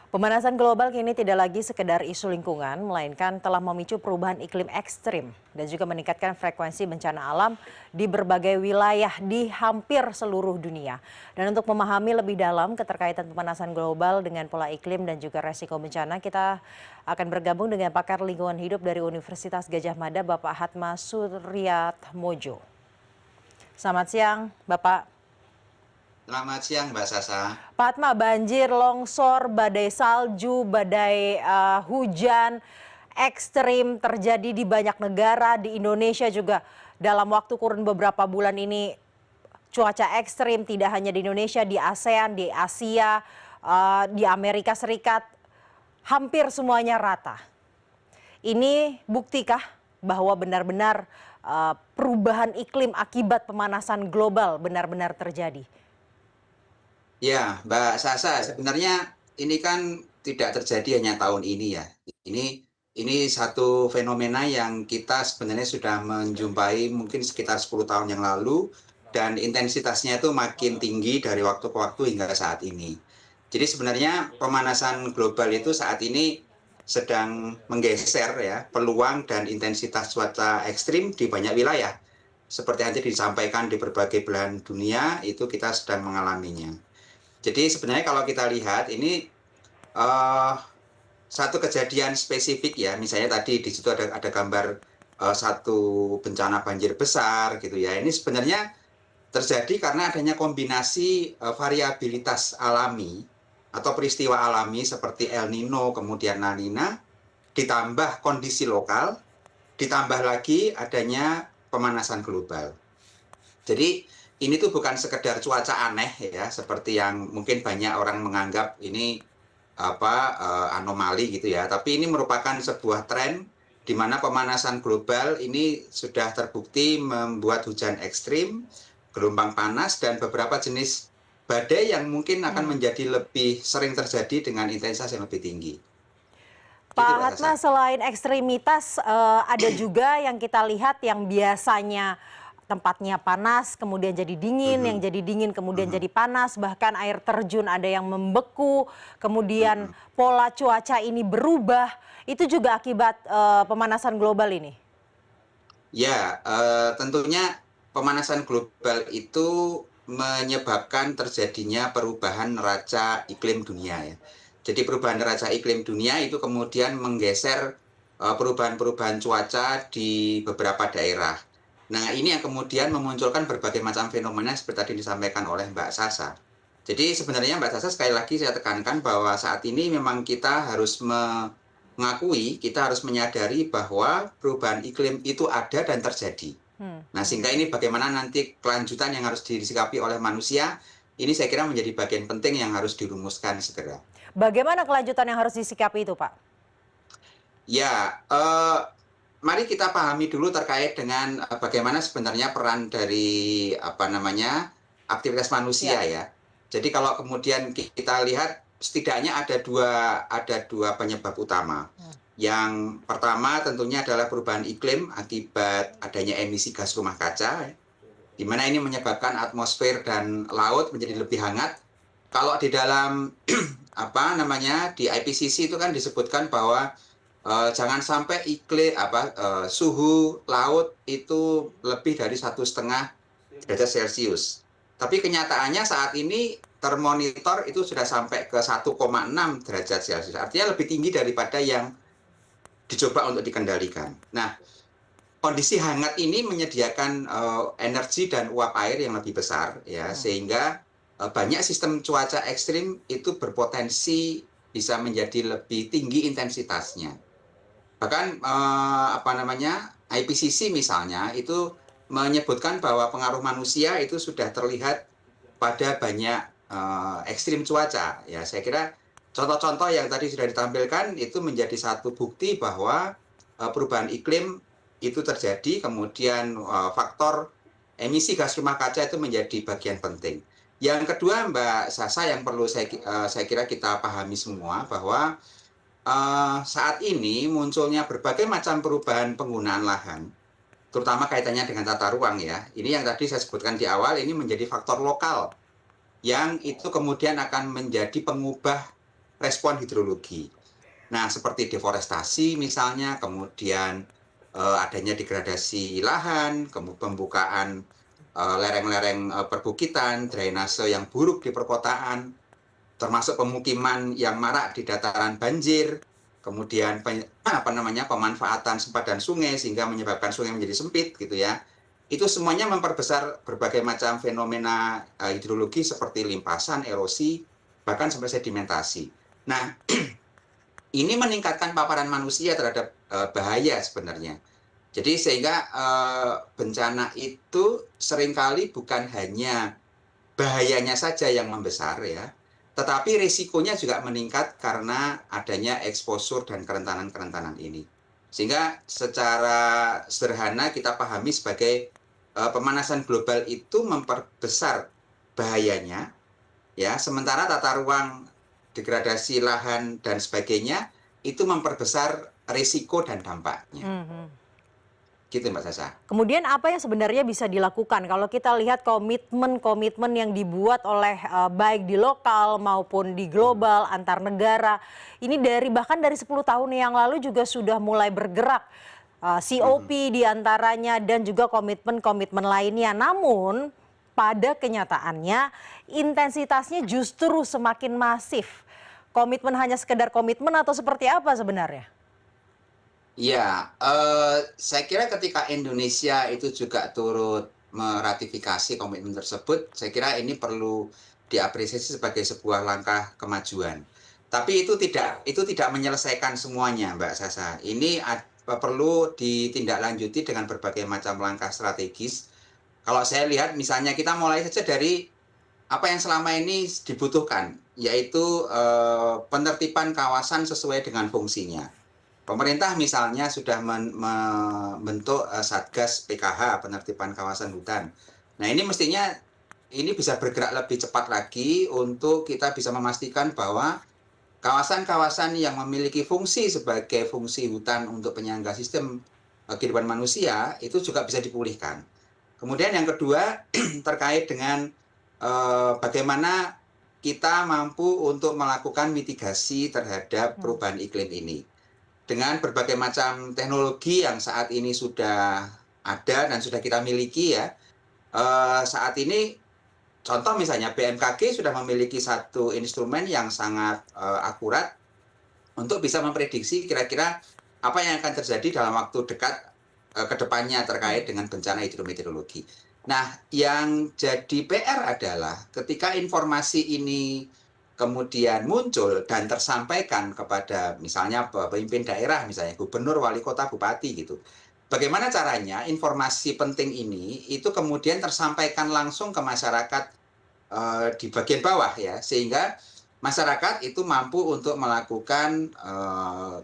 Pemanasan global kini tidak lagi sekedar isu lingkungan, melainkan telah memicu perubahan iklim ekstrim dan juga meningkatkan frekuensi bencana alam di berbagai wilayah di hampir seluruh dunia. Dan untuk memahami lebih dalam keterkaitan pemanasan global dengan pola iklim dan juga resiko bencana, kita akan bergabung dengan pakar lingkungan hidup dari Universitas Gadjah Mada, Bapak Hatma Suryatmojo. Selamat siang, Bapak. Selamat siang, Mbak Sasa. Pak Atma, banjir, longsor, badai salju, badai hujan ekstrim terjadi di banyak negara, di Indonesia juga dalam waktu kurun beberapa bulan ini cuaca ekstrim tidak hanya di Indonesia, di ASEAN, di Asia, di Amerika Serikat, hampir semuanya rata. Ini buktikah bahwa benar-benar perubahan iklim akibat pemanasan global benar-benar terjadi? Ya, Mbak Sasa, sebenarnya ini kan tidak terjadi hanya tahun ini ya. Ini ini satu fenomena yang kita sebenarnya sudah menjumpai mungkin sekitar 10 tahun yang lalu dan intensitasnya itu makin tinggi dari waktu ke waktu hingga saat ini. Jadi sebenarnya pemanasan global itu saat ini sedang menggeser ya peluang dan intensitas cuaca ekstrim di banyak wilayah. Seperti yang tadi disampaikan di berbagai belahan dunia itu kita sedang mengalaminya. Jadi sebenarnya kalau kita lihat ini uh, satu kejadian spesifik ya, misalnya tadi di situ ada gambar satu bencana banjir besar gitu ya. Ini sebenarnya terjadi karena adanya kombinasi variabilitas alami atau peristiwa alami seperti El Nino kemudian La Nina ditambah kondisi lokal, ditambah lagi adanya pemanasan global. Jadi ini tuh bukan sekedar cuaca aneh ya, seperti yang mungkin banyak orang menganggap ini anomali gitu ya. Tapi ini merupakan sebuah tren di mana pemanasan global ini sudah terbukti membuat hujan ekstrim, gelombang panas dan beberapa jenis badai yang mungkin akan menjadi lebih sering terjadi dengan intensitas yang lebih tinggi. Gitu, Pak Mbak Hatma, Sasa. selain ekstremitas, ada juga yang kita lihat yang biasanya tempatnya panas, kemudian jadi dingin, yang Mhm, jadi dingin kemudian mhm, jadi panas, bahkan air terjun ada yang membeku, kemudian mhm. pola cuaca ini berubah, itu juga akibat pemanasan global ini? Ya, tentunya pemanasan global itu menyebabkan terjadinya perubahan neraca iklim dunia ya. Jadi perubahan neraca iklim dunia itu kemudian menggeser perubahan-perubahan cuaca di beberapa daerah. Nah, ini yang kemudian memunculkan berbagai macam fenomena seperti tadi disampaikan oleh Mbak Sasa. Jadi sebenarnya Mbak Sasa sekali lagi saya tekankan bahwa saat ini memang kita harus mengakui, kita harus menyadari bahwa perubahan iklim itu ada dan terjadi. Hmm, Nah, sehingga ini bagaimana nanti kelanjutan yang harus disikapi oleh manusia, ini saya kira menjadi bagian penting yang harus dirumuskan segera. Bagaimana kelanjutan yang harus disikapi itu, Pak? Ya, mari kita pahami dulu terkait dengan bagaimana sebenarnya peran dari aktivitas manusia Ya. ya. Jadi kalau kemudian kita lihat setidaknya ada dua penyebab utama. Yang pertama tentunya adalah perubahan iklim akibat adanya emisi gas rumah kaca, ya, di mana ini menyebabkan atmosfer dan laut menjadi lebih hangat. Kalau di dalam di IPCC itu kan disebutkan bahwa jangan sampai suhu laut itu lebih dari 1,5 derajat Celcius. Tapi kenyataannya saat ini termonitor itu sudah sampai ke 1,6 derajat Celcius. Artinya lebih tinggi daripada yang dicoba untuk dikendalikan. Nah, kondisi hangat ini menyediakan energi dan uap air yang lebih besar ya, sehingga banyak sistem cuaca ekstrim itu berpotensi bisa menjadi lebih tinggi intensitasnya. Bahkan IPCC misalnya itu menyebutkan bahwa pengaruh manusia itu sudah terlihat pada banyak ekstrim cuaca. Ya, saya kira contoh-contoh yang tadi sudah ditampilkan itu menjadi satu bukti bahwa perubahan iklim itu terjadi, kemudian faktor emisi gas rumah kaca itu menjadi bagian penting. Yang kedua, Mbak Sasa, yang perlu saya kira kita pahami semua bahwa saat ini munculnya berbagai macam perubahan penggunaan lahan, terutama kaitannya dengan tata ruang ya. Ini yang tadi saya sebutkan di awal, ini menjadi faktor lokal yang itu kemudian akan menjadi pengubah respon hidrologi. Nah, seperti deforestasi misalnya, kemudian adanya degradasi lahan, pembukaan lereng-lereng perbukitan, drainase yang buruk di perkotaan, termasuk pemukiman yang marak di dataran banjir, kemudian pemanfaatan sempadan sungai sehingga menyebabkan sungai menjadi sempit gitu ya. Itu semuanya memperbesar berbagai macam fenomena hidrologi seperti limpasan, erosi, bahkan sampai sedimentasi. Nah, ini meningkatkan paparan manusia terhadap bahaya sebenarnya. Jadi sehingga bencana itu seringkali bukan hanya bahayanya saja yang membesar ya, tetapi risikonya juga meningkat karena adanya exposure dan kerentanan-kerentanan ini. Sehingga secara sederhana kita pahami sebagai pemanasan global itu memperbesar bahayanya, ya, sementara tata ruang degradasi lahan dan sebagainya itu memperbesar risiko dan dampaknya. Gitu Mbak Sasa. Kemudian apa yang sebenarnya bisa dilakukan kalau kita lihat komitmen-komitmen yang dibuat oleh baik di lokal maupun di global antar negara. Ini bahkan dari 10 tahun yang lalu juga sudah mulai bergerak. COP diantaranya dan juga komitmen-komitmen lainnya. Namun pada kenyataannya intensitasnya justru semakin masif. Komitmen hanya sekedar komitmen atau seperti apa sebenarnya? Ya, saya kira ketika Indonesia itu juga turut meratifikasi komitmen tersebut, saya kira ini perlu diapresiasi sebagai sebuah langkah kemajuan. Tapi itu tidak menyelesaikan semuanya, Mbak Sasa. Ini perlu ditindaklanjuti dengan berbagai macam langkah strategis. Kalau saya lihat misalnya kita mulai saja dari apa yang selama ini dibutuhkan, yaitu penertiban kawasan sesuai dengan fungsinya. Pemerintah misalnya sudah membentuk Satgas PKH, penertiban kawasan hutan. Nah, ini mestinya ini bisa bergerak lebih cepat lagi untuk kita bisa memastikan bahwa kawasan-kawasan yang memiliki fungsi sebagai fungsi hutan untuk penyangga sistem kehidupan manusia itu juga bisa dipulihkan. Kemudian yang kedua terkait dengan bagaimana kita mampu untuk melakukan mitigasi terhadap perubahan iklim ini. Dengan berbagai macam teknologi yang saat ini sudah ada dan sudah kita miliki ya, saat ini contoh misalnya BMKG sudah memiliki satu instrumen yang sangat akurat untuk bisa memprediksi kira-kira apa yang akan terjadi dalam waktu dekat ke depannya terkait dengan bencana hidrometeorologi. Nah, yang jadi PR adalah ketika informasi ini kemudian muncul dan tersampaikan kepada misalnya pemimpin daerah, misalnya gubernur, wali kota, bupati gitu. Bagaimana caranya informasi penting ini itu kemudian tersampaikan langsung ke masyarakat di bagian bawah ya, sehingga masyarakat itu mampu untuk melakukan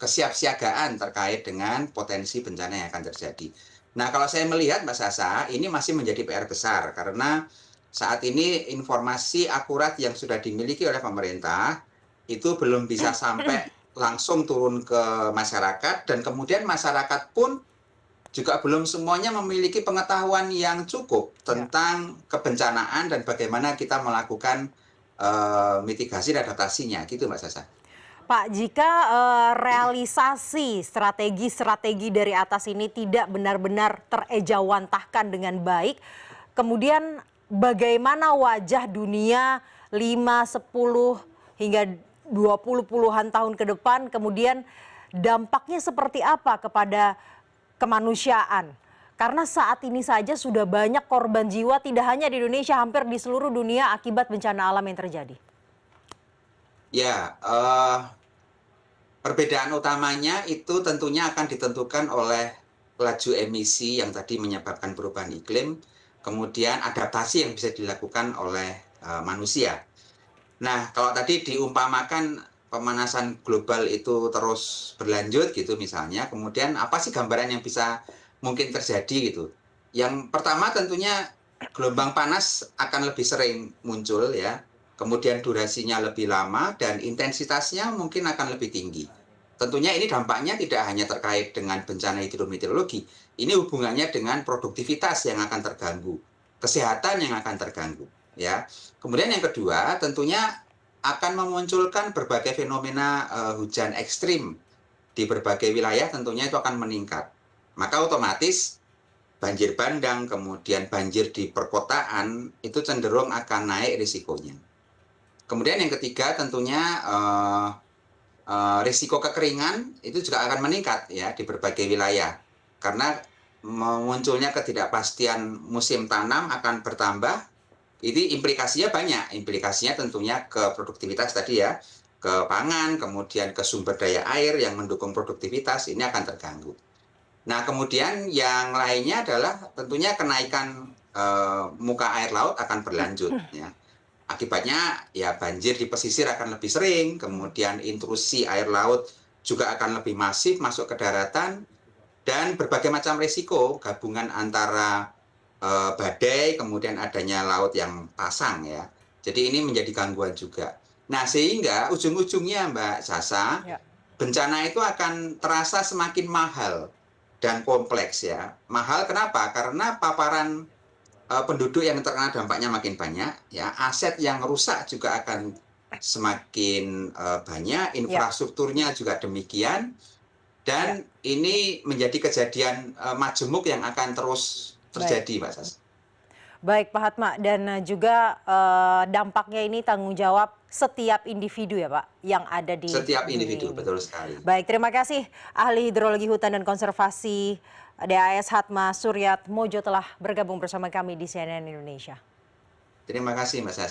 kesiapsiagaan terkait dengan potensi bencana yang akan terjadi. Nah, kalau saya melihat Mbak Sasa, ini masih menjadi PR besar karena saat ini informasi akurat yang sudah dimiliki oleh pemerintah itu belum bisa sampai langsung turun ke masyarakat dan kemudian masyarakat pun juga belum semuanya memiliki pengetahuan yang cukup tentang kebencanaan dan bagaimana kita melakukan mitigasi dan adaptasinya gitu Mbak Sasa. Pak, jika realisasi strategi-strategi dari atas ini tidak benar-benar terejawantahkan dengan baik, kemudian bagaimana wajah dunia 5, 10, hingga 20 puluhan tahun ke depan, kemudian dampaknya seperti apa kepada kemanusiaan? Karena saat ini saja sudah banyak korban jiwa tidak hanya di Indonesia, hampir di seluruh dunia akibat bencana alam yang terjadi. Ya, perbedaan utamanya itu tentunya akan ditentukan oleh laju emisi yang tadi menyebabkan perubahan iklim, kemudian adaptasi yang bisa dilakukan oleh manusia. Nah, kalau tadi diumpamakan pemanasan global itu terus berlanjut gitu misalnya, kemudian apa sih gambaran yang bisa mungkin terjadi gitu. Yang pertama tentunya gelombang panas akan lebih sering muncul ya, kemudian durasinya lebih lama dan intensitasnya mungkin akan lebih tinggi. Tentunya ini dampaknya tidak hanya terkait dengan bencana hidrometeorologi, ini hubungannya dengan produktivitas yang akan terganggu, kesehatan yang akan terganggu ya. Kemudian yang kedua tentunya akan memunculkan berbagai fenomena hujan ekstrim di berbagai wilayah, tentunya itu akan meningkat. Maka otomatis banjir bandang, kemudian banjir di perkotaan itu cenderung akan naik risikonya. Kemudian yang ketiga tentunya risiko kekeringan itu juga akan meningkat ya di berbagai wilayah. Karena munculnya ketidakpastian musim tanam akan bertambah. Ini implikasinya banyak, implikasinya tentunya ke produktivitas tadi ya, ke pangan, kemudian ke sumber daya air yang mendukung produktivitas, ini akan terganggu. Nah, kemudian yang lainnya adalah tentunya kenaikan muka air laut akan berlanjut ya. Akibatnya ya banjir di pesisir akan lebih sering, kemudian intrusi air laut juga akan lebih masif masuk ke daratan, dan berbagai macam risiko gabungan antara badai, kemudian adanya laut yang pasang ya. Jadi ini menjadi gangguan juga. Nah, sehingga ujung-ujungnya Mbak Sasa, Ya. bencana itu akan terasa semakin mahal dan kompleks ya. Mahal kenapa? Karena paparan penduduk yang terkena dampaknya makin banyak ya, aset yang rusak juga akan semakin banyak, Ya. infrastrukturnya juga demikian. Ya. Dan ini menjadi kejadian majemuk yang akan terus Baik. terjadi, Mbak Sas. Baik Pak Hatma, dan juga dampaknya ini tanggung jawab setiap individu ya Pak yang ada di Setiap bumi individu, ini. betul sekali. Baik, terima kasih ahli hidrologi hutan dan konservasi DAS Hatma Suryat Mojo telah bergabung bersama kami di CNN Indonesia. Terima kasih, Mbak Sas.